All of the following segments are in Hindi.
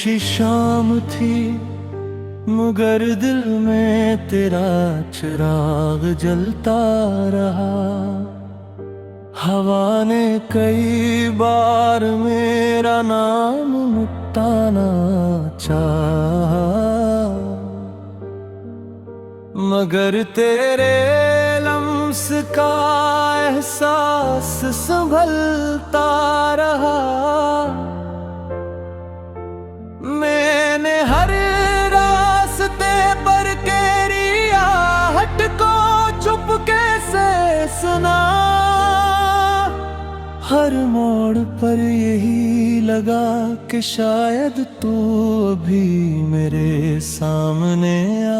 खुशी शाम थी मगर दिल में तेरा चिराग जलता रहा। हवा ने कई बार मेरा नाम मिटाना चाहा, मगर तेरे लम्स का एहसास संभलता रहा। मैंने हर रास्ते पर तेरी आहट को चुपके से सुना। हर मोड़ पर यही लगा कि शायद तू अभी मेरे सामने आ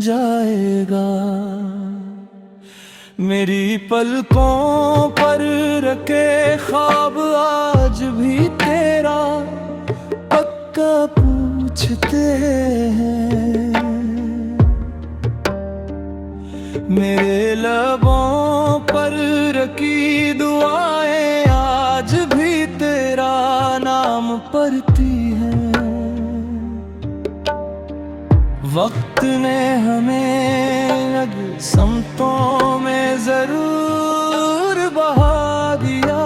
जाएगा। मेरी पलकों पर रखे ख्वाब आज भी तेरा पक्का पूछते हैं। मेरे लबों पर रखी दुआएं आज भी तेरा नाम पढ़ती हैं। वक्त ने हमें अलग समतों में जरूर बहा दिया,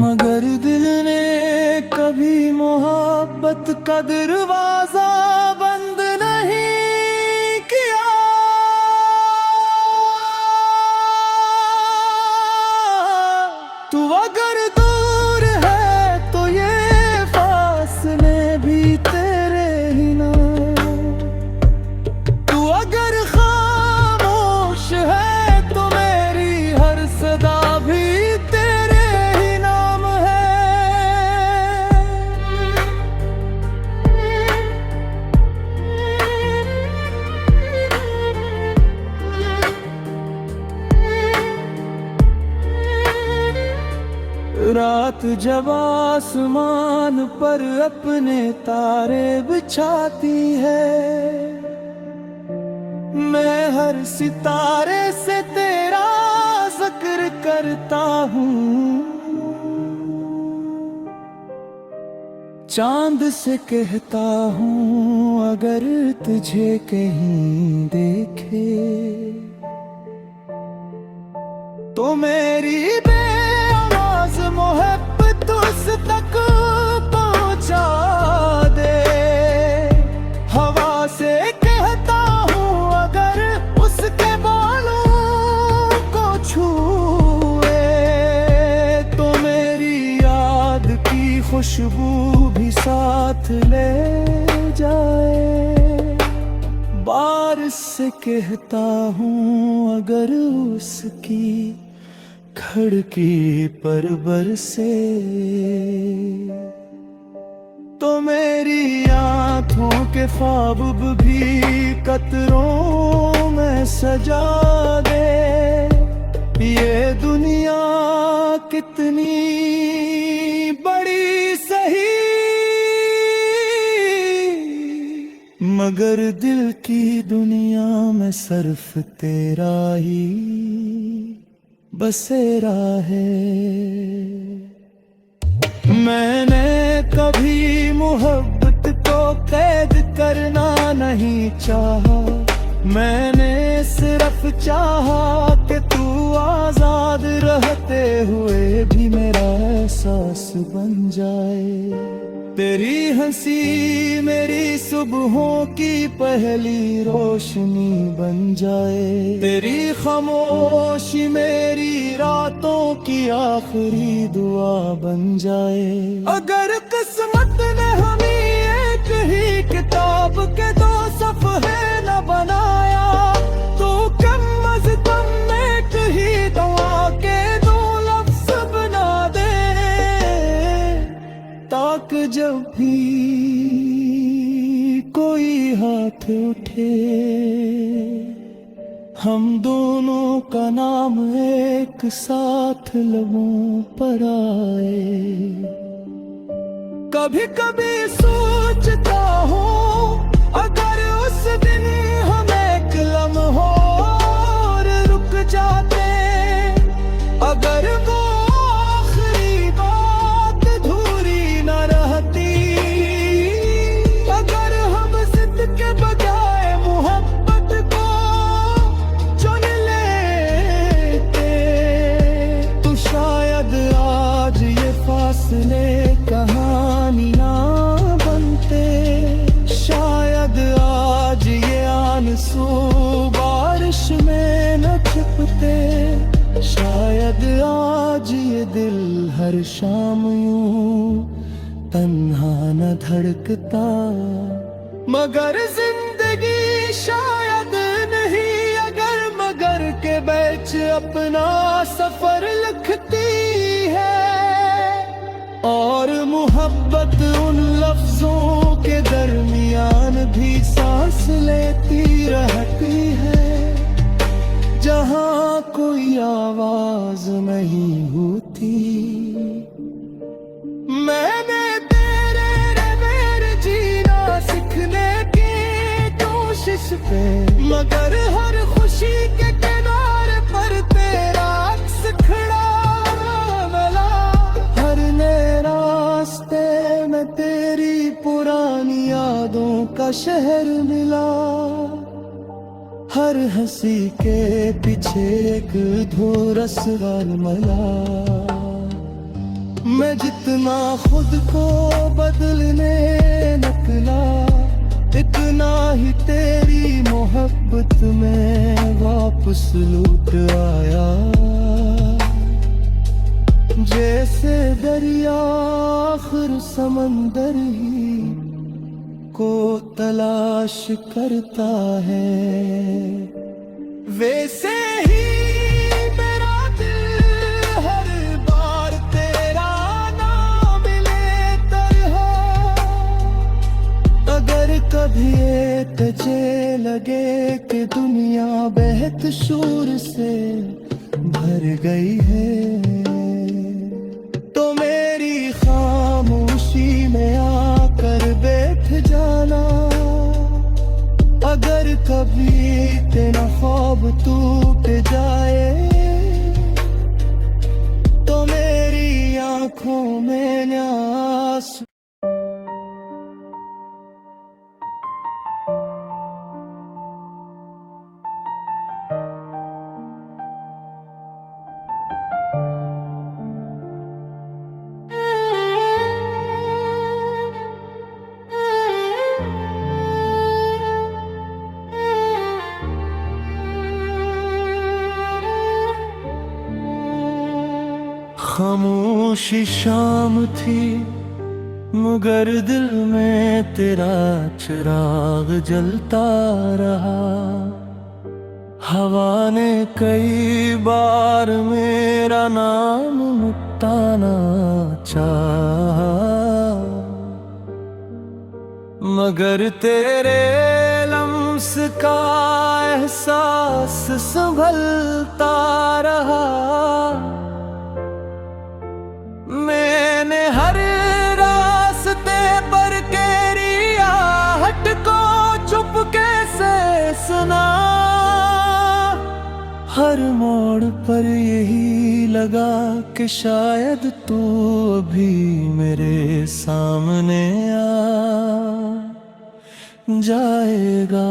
मगर दिल ने कभी मोहब्बत का दरवाजा बंद नहीं किया। तू अगर दूर है तो ये फासले भी तेरे ही नाम। तू अगर खामोश है तो मेरी हर सदा भी तेरे ही नाम है। रात जब आसमान पर अपने तारे बिछाती है, मैं हर सितारे से तेरा जिक्र करता हूँ। चांद से कहता हूँ अगर तुझे कहीं देखे तो मेरी बेआवाज़ मोहब्बत उस तक पहुँचा दे। हवा से कहता हूँ अगर उसके बालों को छुए तो मेरी याद की खुशबू भी साथ ले जाए। बारिश से कहता हूँ अगर उसकी खिड़की पर बरसे तो मेरी आँखों के ख्वाब भी कतरों में सजा दे। ये दुनिया कितनी बड़ी सही मगर दिल की दुनिया में सिर्फ तेरा ही बसेरा है। मैंने कभी मोहब्बत को कैद करना नहीं चाहा, मैंने सिर्फ चाहा कि तू आजाद रहते हुए भी मेरा एहसास बन जाए। तेरी हंसी मेरी सुबहों की पहली रोशनी बन जाए। तेरी खामोशी मेरी रातों की आखिरी दुआ बन जाए। अगर किस्मत ने हमें एक ही किताब के दो सफ़हे न बनाया तो कम अज़ कम एक ही दुआ के दो लफ्ज़ बना दे, ताकि जब भी कोई हाथ उठे हम दोनों का नाम एक साथ लबों पर आए। कभी कभी सोचता हूँ अगर उस दिन हम एक लम्हा और रुक जाते, अगर वो आखिरी बार शाम यूं तन्हा न धड़कता। मगर जिंदगी शायद नहीं अगर मगर के बीच अपना सफर लिखती है। और मोहब्बत उन लफ्जों के दरमियान भी सांस लेती रहती है जहां कोई आवाज नहीं होती। मैंने तेरे मेरे जीना सीखने की कोशिश पे, मगर हर खुशी के किनारे पर तेरा अक्स खड़ा मिला। हर नए रास्ते में तेरी पुरानी यादों का शहर मिला। हर हंसी के पीछे एक धोरस मला। मैं जितना खुद को बदलने निकला, इतना ही तेरी मोहब्बत में वापस लौट आया। जैसे दरिया आखिर समंदर ही को तलाश करता है, वैसे ही मेरा दिल हर बार तेरा नाम ले तरह। अगर कभी ये तुझे लगे कि दुनिया बेहद शोर से भर गई है, तो मेरी खामोशी में आकर बैठ जाना। अगर कभी तेरा ख्वाब टूट जाए, तो मेरी आंखों में आंसू। खामोशी शाम थी मगर दिल में तेरा चिराग जलता रहा। हवा ने कई बार मेरा नाम मिटाना चाहा, मगर तेरे लम्स का एहसास संभलता रहा। मैंने हर रास्ते पर तेरी आहट को चुपके से सुना। हर मोड़ पर यही लगा कि शायद तू अभी मेरे सामने आ जाएगा।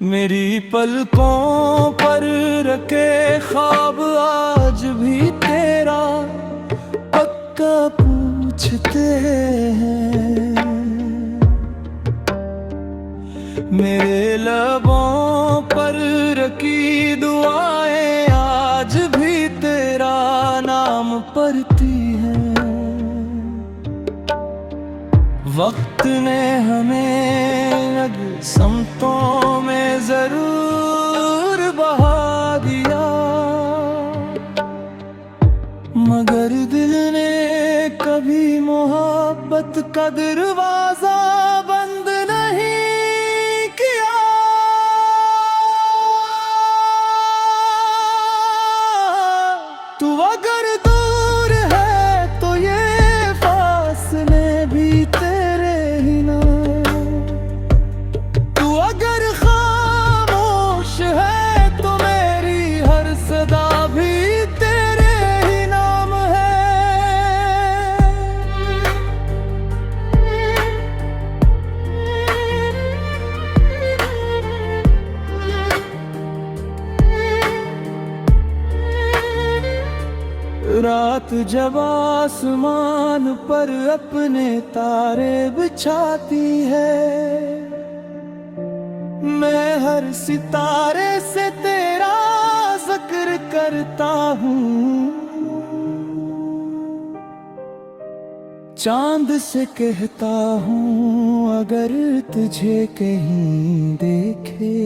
मेरी पलकों पर रखे ख्वाब आज भी तेरा पक्का पूछते हैं। मेरे लबों पर रखी दुआएं आज भी तेरा नाम पढ़ती हैं। वक्त ने हमें समतों में जरूर बहा दिया, मगर दिल ने कभी मोहब्बत का दरवाजा बंद नहीं किया। तू अगर दूर है तो ये फासले भी तेरे ही नाम। तू अगर खामोश है तो मेरी हर सदा भी तेरे ही नाम है। रात जब आसमान पर अपने तारे बिछाती है, मैं हर सितारे से तेरा जिक्र करता हूँ। चांद से कहता हूँ अगर तुझे कहीं देखे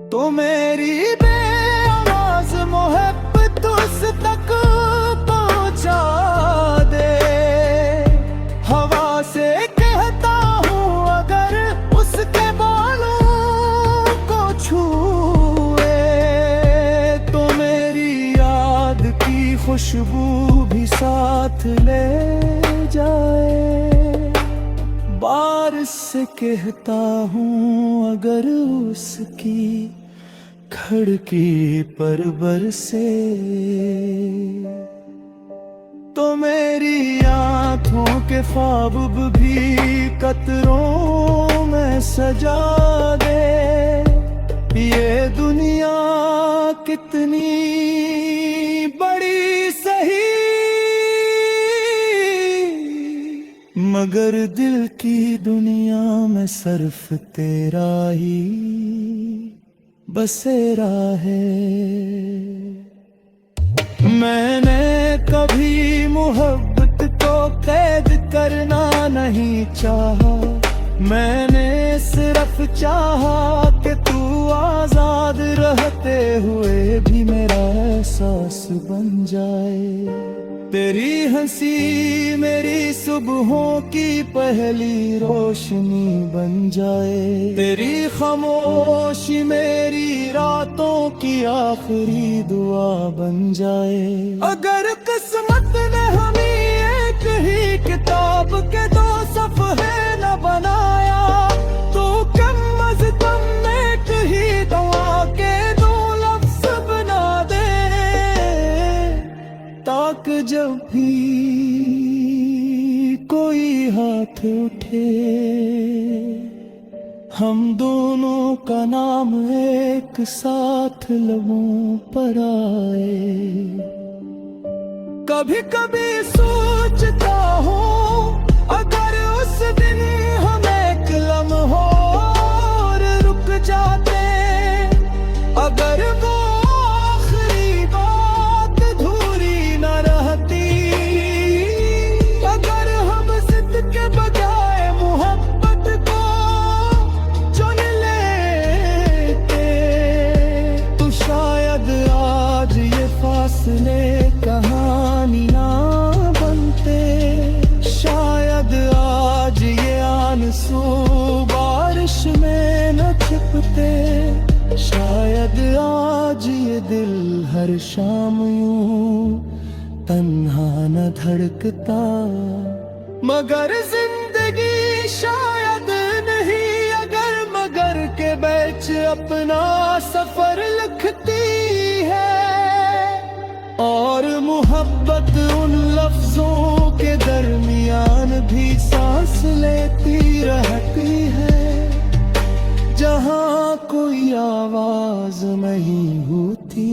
तो मेरी बेआवाज़ मोहब्बत उस तक पहुँचा दे। हवा से कहता हूँ अगर उसके बालों को छूए तो मेरी याद की खुशबू भी साथ ले जाए। बारिश से कहता हूँ अगर उसकी खिड़की पर बरसे तो मेरी आँखों के ख्वाब भी कतरों में सजा दे। ये दुनिया कितनी बड़ी सही मगर दिल की दुनिया में सिर्फ तेरा ही बसेरा है। मैंने कभी मोहब्बत को कैद करना नहीं चाहा, मैंने सिर्फ चाहा कि तू आजाद रहते हुए भी मेरा एहसास बन जाए। तेरी हंसी मेरी सुबहों की पहली रोशनी बन जाए, तेरी खामोशी मेरी रातों की आखिरी दुआ बन जाए। अगर किस्मत ने हमें एक ही किताब के दो सफ़े न बनाया तो कम अज़ कम एक ही दुआ के दो लफ्ज़ बना दे, ताकि जब भी कोई हाथ उठे हम दोनों का नाम एक साथ लबों पर आए। कभी कभी सोचता हूँ अगर उस दिन हम एक लम्हा और रुक जाते, अगर वो आखिरी बात अधूरी न रहती, अगर हम जिद के बजाय मोहब्बत को चुन लेते तो शायद आज ये फासले कहानी ना बनते, शायद आज ये आंसू बारिश में न छिपते, शायद आज ये दिल हर शाम यूं तन्हा न धड़कता। मगर जिंदगी शायद नहीं अगर मगर के बीच अपना सफर लिखती है, और मोहब्बत उन लफ्जों के दरमियान भी सांस लेती रहती है जहाँ कोई आवाज नहीं होती।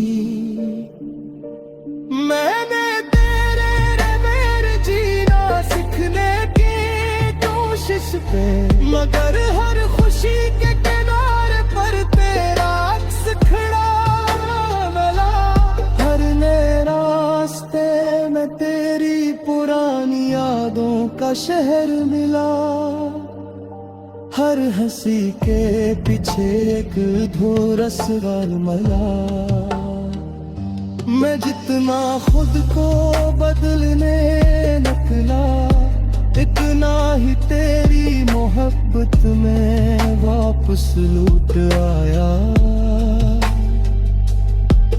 मैंने तेरे रे मेरे जीना सीखने की कोशिश पे, मगर हर खुशी के किनारे पर तेरा अक्स खड़ा मिला, हर नए रास्ते में तेरी पुरानी यादों का शहर मिला, हर हंसी के पीछे एक धूरस मला। मैं जितना खुद को बदलने निकला इतना ही तेरी मोहब्बत में वापस लौट आया।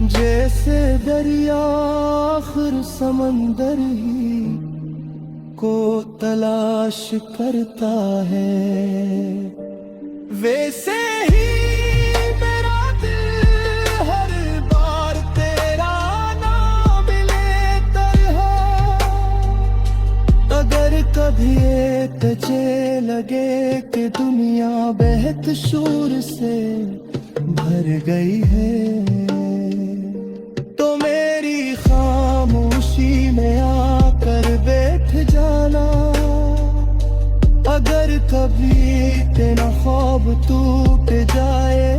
जैसे दरिया आखिर समंदर ही को तलाश करता है, वैसे ही मेरा दिल हर बार तेरा नाम लेता है। अगर कभी तुझे लगे कि दुनिया बेहद शोर से भर गई है तो मेरी खामोशी में आकर बैठ जाना। अगर कभी तेरा ख्वाब टूट जाए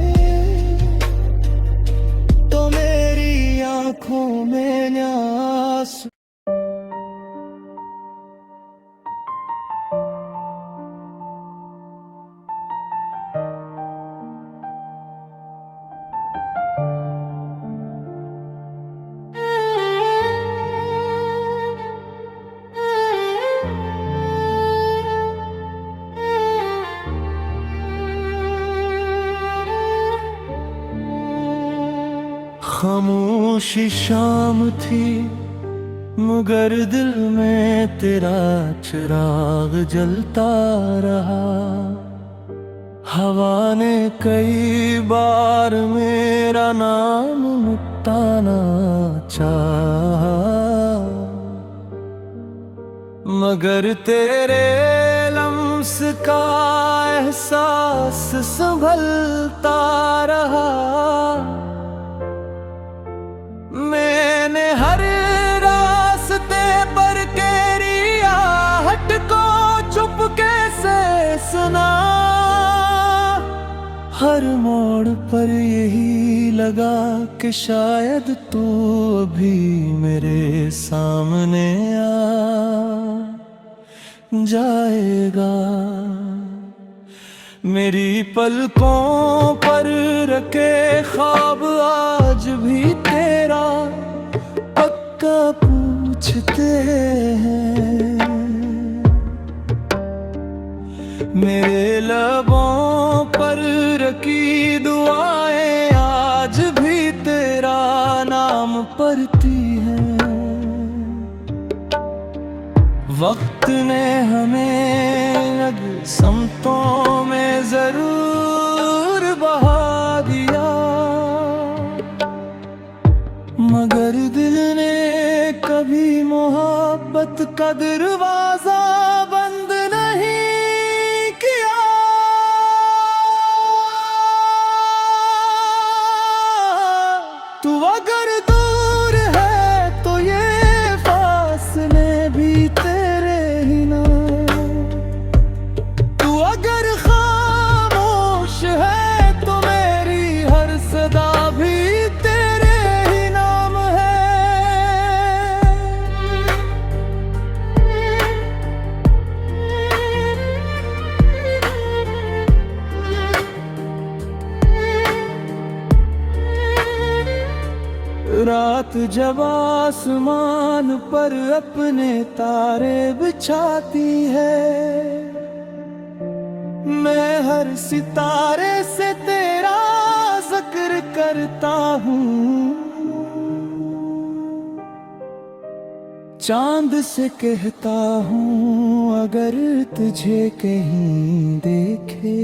तो मेरी आंखों में आंसू खामोशी शाम थी मगर दिल में तेरा चिराग जलता रहा। हवा ने कई बार मेरा नाम मिटाना चाहा मगर तेरे लम्स का एहसास संभलता रहा। मैंने हर रास्ते पर तेरी आहट को चुपके से सुना। हर मोड़ पर यही लगा कि शायद तू अभी मेरे सामने आ जाएगा। मेरी पलकों पर रखे ख्वाब आज भी तेरा पक्का पूछते हैं। मेरे लबों पर रखी दुआएं आज भी तेरा नाम पढ़ती हैं। वक्त ने हमें अलग समतों में जरूर बहा दिया मगर दिल ने कभी मोहब्बत का दरवाजा बंद नहीं किया। तू अगर दूर है तो ये फासले भी तेरे ही नाम। तू अगर खामोश है तो मेरी हर सदा भी तेरे ही नाम है। रात जब आसमान पर अपने तारे बिछाती है मैं हर सितारे से तेरा जिक्र करता हूँ। चांद से कहता हूँ अगर तुझे कहीं देखे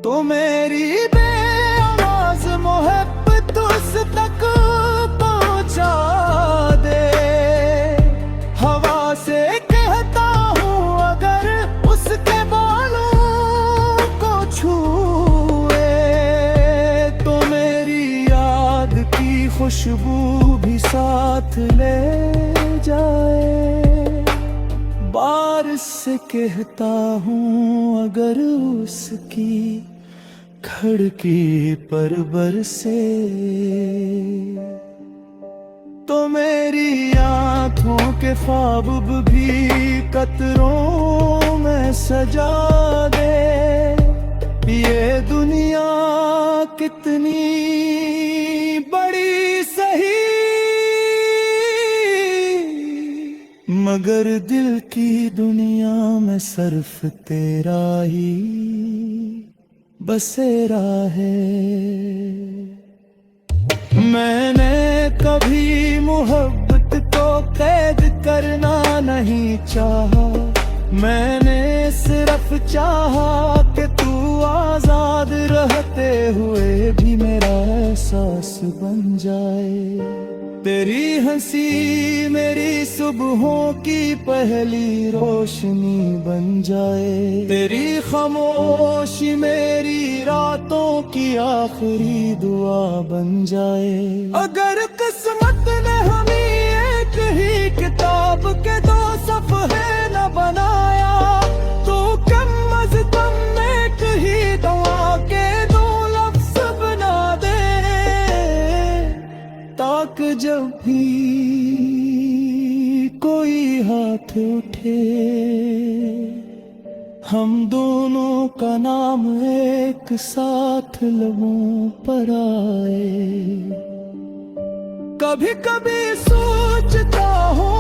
तो मेरी बेआवाज़ मोहब्बत उस तक पहुँचा दे। हवा से कहता हूँ अगर उसके बालों को छुए तो मेरी याद की खुशबू भी साथ ले जाए। बारिश से कहता हूँ अगर उसकी खिड़की पर बरसे तो मेरी आँखों के ख्वाब भी कतरों में सजा दे। ये दुनिया कितनी बड़ी सही मगर दिल की दुनिया में सिर्फ तेरा ही बसेरा है। मैंने कभी मोहब्बत को कैद करना नहीं चाहा। मैंने सिर्फ चाहा कि तू आजाद रहते हुए भी मेरा एहसास बन जाए। तेरी हंसी मेरी सुबहों की पहली रोशनी बन जाए। तेरी खामोशी मेरी रातों की आखिरी दुआ बन जाए। अगर किस्मत ने हमें एक ही किताब के दो सफ़े न बनाया तो कम अज़ कम एक ही दुआ के दो लफ्ज़ बना दे ताकि जब भी कोई हाथ उठे हम दोनों का नाम एक साथ लबों पर आए। कभी कभी सोचता हूँ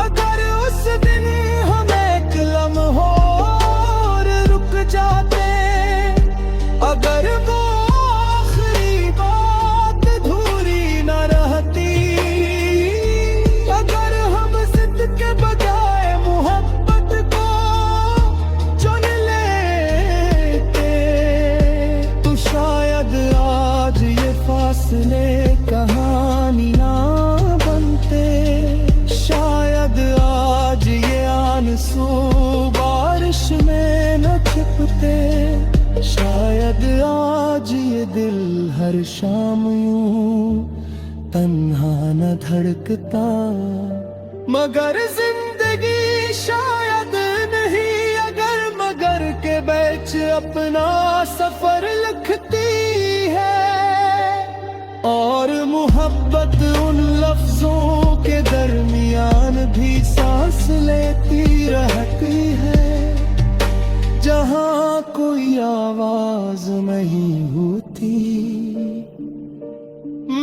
अगर उस दिन हम एक लम्हा और रुक जाते। अगर वो आखिरी शाम यूं तन्हा न धड़कता, मगर जिंदगी शायद नहीं अगर मगर के बीच अपना सफर लिखती है। और मोहब्बत उन लफ्जों के दरमियान भी सांस लेती रहती है, जहाँ कोई आवाज नहीं होती।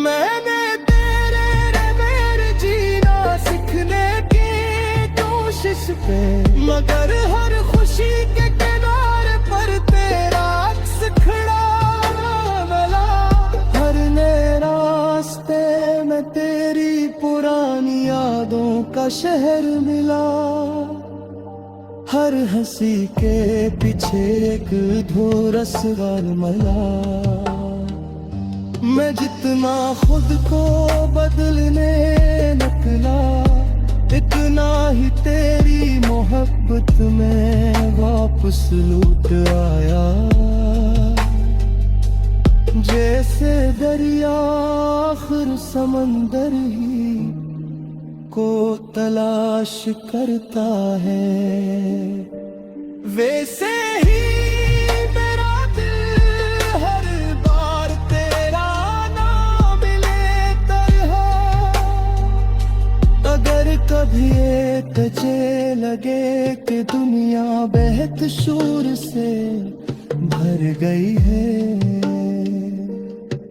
मैंने तेरे रे मेरे जीना सीखने की कोशिश पे, मगर हर खुशी के किनारे पर तेरा अक्स खड़ा मिला। हर नए रास्ते में तेरी पुरानी यादों का शहर मिला। हर हंसी के पीछे एक धूरस वालमला। मैं जितना खुद को बदलने निकला, इतना ही तेरी मोहब्बत में वापस लौट आया। जैसे दरिया आखिर समंदर ही को तलाश करता है, वैसे ही मेरा दिल हर बार तेरा ना मिले तरह। अगर कभी ये तुझे लगे कि दुनिया बेहद शोर से भर गई है,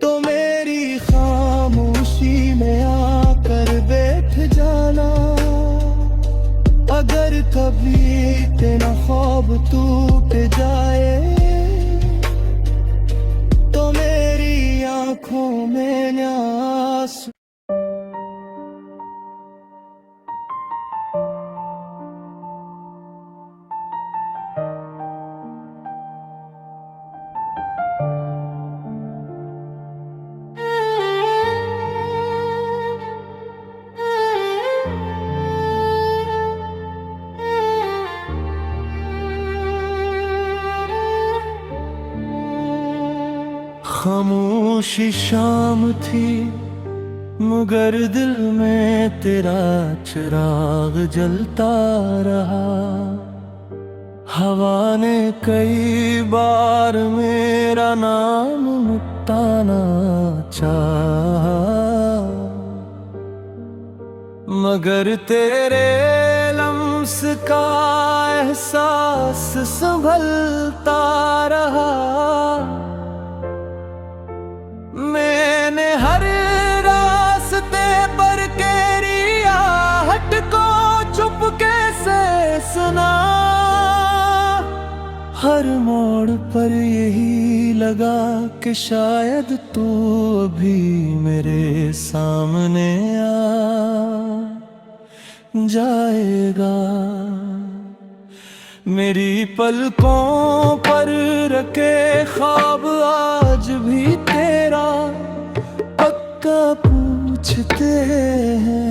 तो मेरी खामोशी में आकर बैठ जाना। अगर कभी तेरा ख्वाब टूट जाए, तो मेरी आंखों में आंसू। खामोशी शाम थी, मगर दिल में तेरा चिराग जलता रहा। हवा ने कई बार मेरा नाम मिटाना चाहा, मगर तेरे लम्स का एहसास संभलता रहा। मैंने हर रास्ते पर तेरी आहट को चुपके से सुना। हर मोड़ पर यही लगा कि शायद तू अभी मेरे सामने आ जाएगा। मेरी पलकों पर रखे ख्वाब आज भी तेरा पक्का पूछते हैं।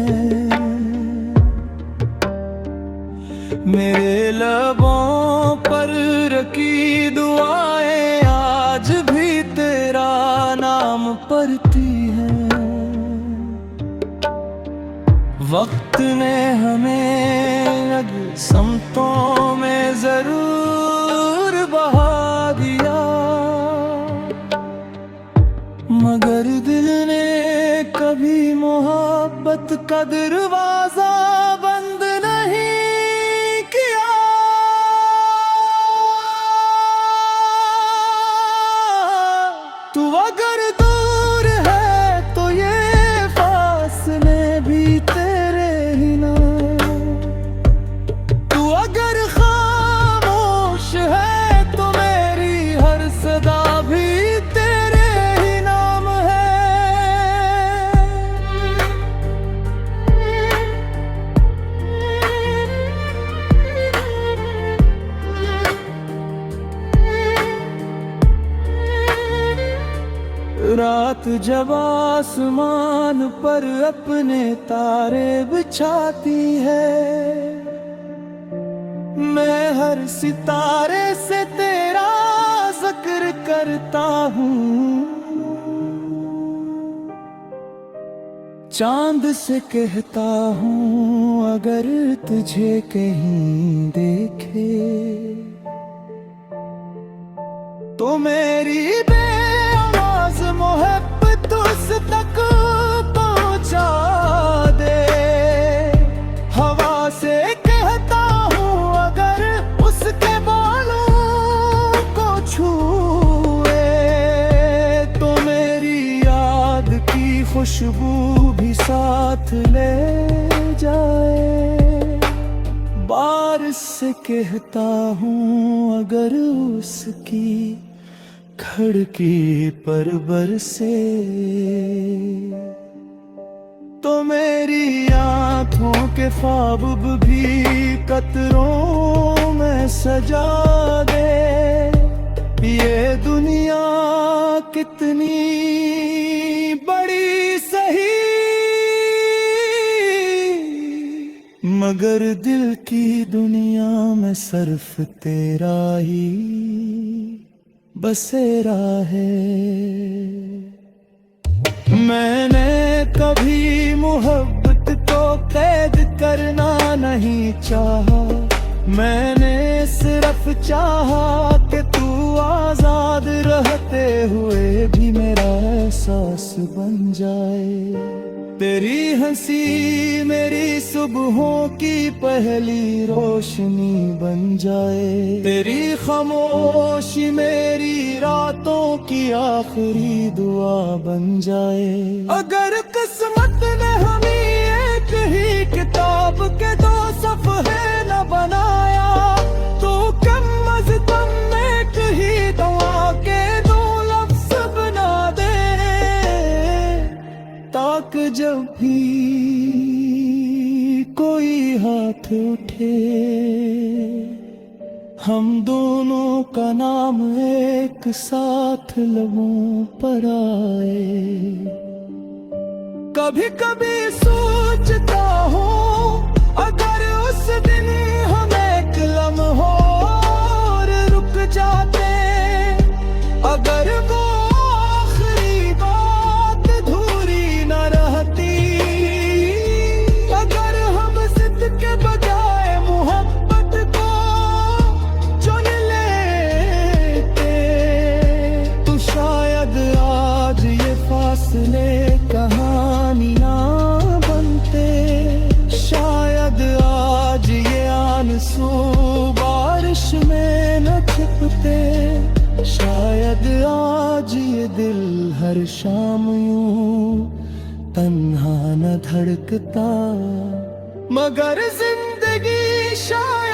मेरे लबों पर रखी दुआएं आज भी तेरा नाम पढ़ती हैं। वक्त ने हमें अब समतों में जरूर बहा दिया, मगर दिल ने कभी मोहब्बत का दरवाजा बंद नहीं किया। तू अगर दूर है तो ये फासले भी तेरे ही नाम। तू अगर खामोश है तो मेरी हर सदा भी तेरे ही नाम है। रात जब आसमान पर अपने तारे बिछाती है, मैं हर सितारे से तेरा जिक्र करता हूँ। चांद से कहता हूँ अगर तुझे कहीं देखे तो मेरी बेआवाज़ मोहब्बत उस तक पहुँचा दे। हवा से कहता हूँ अगर उसके बालों को छूए तो मेरी याद की खुशबू भी साथ ले जाए। बारिश से कहता हूँ अगर उसकी खिड़की पर बरसे तो मेरी आँखों के ख्वाब भी कतरों में सजा दे। ये दुनिया कितनी बड़ी सही मगर दिल की दुनिया में सिर्फ तेरा ही बसेरा है। मैंने कभी मोहब्बत को कैद करना नहीं चाहा, मैंने सिर्फ चाहा कि तू आजाद रहते हुए भी मेरा एहसास बन जाए। तेरी हंसी मेरी सुबहों की पहली रोशनी बन जाए, तेरी खामोशी मेरी रातों की आखिरी दुआ बन जाए। अगर किस्मत ने हमें एक ही किताब के दो सफ़े न बनाया तो कम अज़ कम एक ही दुआ के दो लफ्ज़ बना दे, ताकि जब भी कोई हाथ उठे हम दोनों का नाम एक साथ लबों पर आए। कभी कभी सोचता हूँ अगर उस दिन हम एक लम्हा और रुक जाते, अगर वो आखिरी बात अधूरी न रहती, अगर हम जिद के बजाय मोहब्बत को चुन लेते तो शायद आज ये फासले कहानियां बनते, शायद आज ये आंसू बारिश में न छिपते, शायद आज ये दिल हर शाम यूं तन्हा न धड़कता, मगर जिंदगी शायद